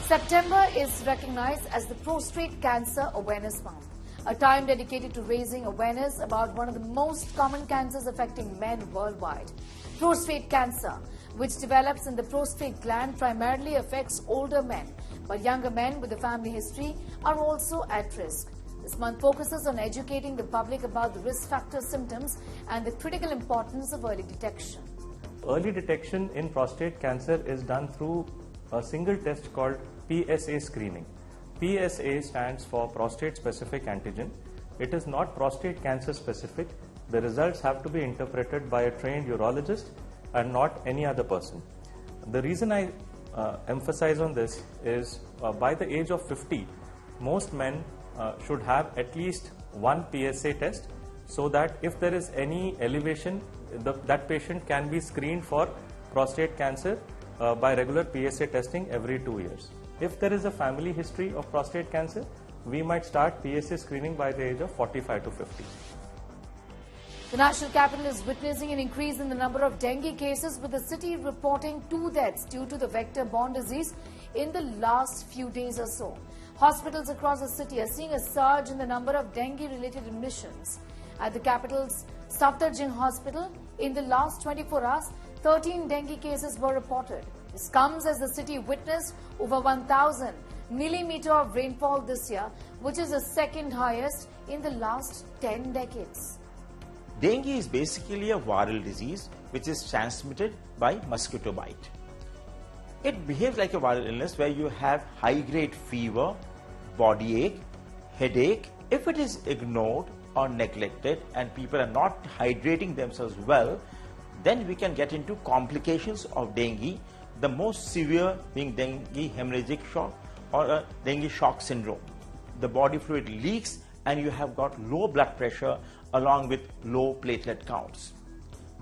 September is recognized as the Prostate Cancer Awareness Month, a time dedicated to raising awareness about one of the most common cancers affecting men worldwide. Prostate cancer, which develops in the prostate gland, primarily affects older men, but younger men with a family history are also at risk. This month focuses on educating the public about the risk factor symptoms and the critical importance of early detection. Early detection in prostate cancer is done through a single test called PSA screening. PSA stands for prostate specific antigen. It is not prostate cancer specific. The results have to be interpreted by a trained urologist and not any other person. The reason I emphasize on this is by the age of 50, most men should have at least one PSA test, so that if there is any elevation, that patient can be screened for prostate cancer by regular PSA testing every 2 years. If there is a family history of prostate cancer, we might start PSA screening by the age of 45 to 50. The national capital is witnessing an increase in the number of dengue cases, with the city reporting 2 deaths due to the vector-borne disease in the last few days or so. Hospitals across the city are seeing a surge in the number of dengue-related admissions. At the capital's Safdarjung Hospital, in the last 24 hours, 13 dengue cases were reported. This comes as the city witnessed over 1,000 millimeter of rainfall this year, which is the second highest in the last 10 decades. Dengue is basically a viral disease which is transmitted by mosquito bite. It behaves like a viral illness where you have high-grade fever, body ache, headache. If it is ignored or neglected and people are not hydrating themselves well, then we can get into complications of dengue, the most severe being dengue hemorrhagic shock or a dengue shock syndrome. The body fluid leaks and you have got low blood pressure along with low platelet counts.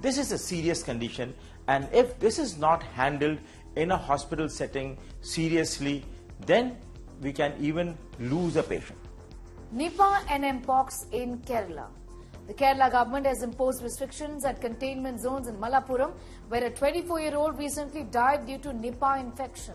This is a serious condition, and if this is not handled in a hospital setting seriously, then we can even lose a patient. Nipah and Mpox in Kerala. The Kerala government has imposed restrictions at containment zones in Malappuram, where a 24-year-old recently died due to Nipah infection.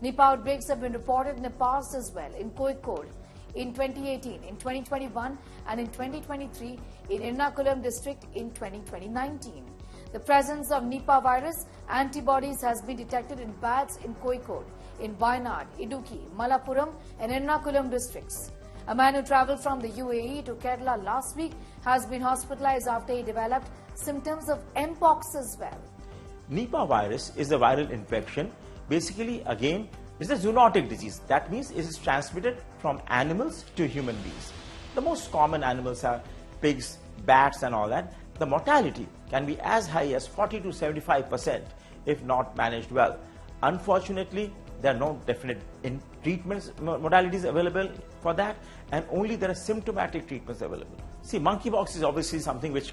Nipah outbreaks have been reported in the past as well, in Kozhikode in 2018, in 2021 and in 2023 in Ernakulam district in 2019. The presence of Nipah virus antibodies has been detected in bats in Kozhikode, in Wayanad, Idukki, Malappuram and Ernakulam districts. A man who travelled from the UAE to Kerala last week has been hospitalized after he developed symptoms of Mpox as well. Nipah virus is a viral infection. Basically, again, it's a zoonotic disease. That means it is transmitted from animals to human beings. The most common animals are pigs, bats and all that. The mortality can be as high as 40 to 75% if not managed well. Unfortunately, there are no definite treatments, modalities available for that, and only there are symptomatic treatments available. See, monkeypox is obviously something which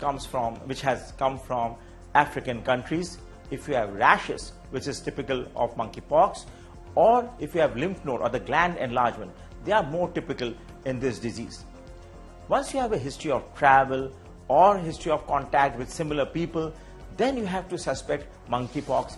has come from African countries. If you have rashes, which is typical of monkeypox, or if you have lymph node or the gland enlargement, they are more typical in this disease. Once you have a history of travel or history of contact with similar people, then you have to suspect monkeypox.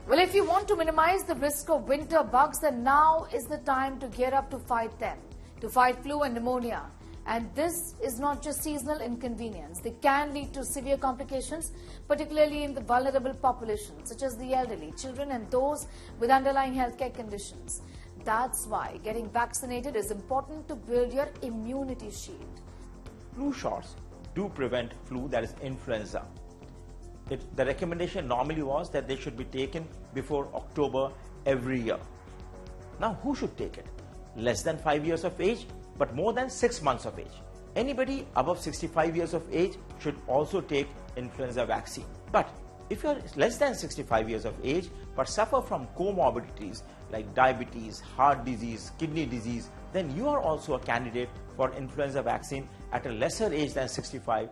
Well, if you want to minimize the risk of winter bugs, then now is the time to gear up to fight them, to fight flu and pneumonia. And this is not just seasonal inconvenience. They can lead to severe complications, particularly in the vulnerable population, such as the elderly, children and those with underlying healthcare conditions. That's why getting vaccinated is important to build your immunity shield. Flu shots do prevent flu, that is influenza. The recommendation normally was that they should be taken before October every year. Now, who should take it? Less than 5 years of age, but more than 6 months of age. Anybody above 65 years of age should also take influenza vaccine. But if you are less than 65 years of age but suffer from comorbidities like diabetes, heart disease, kidney disease, then you are also a candidate for influenza vaccine at a lesser age than 65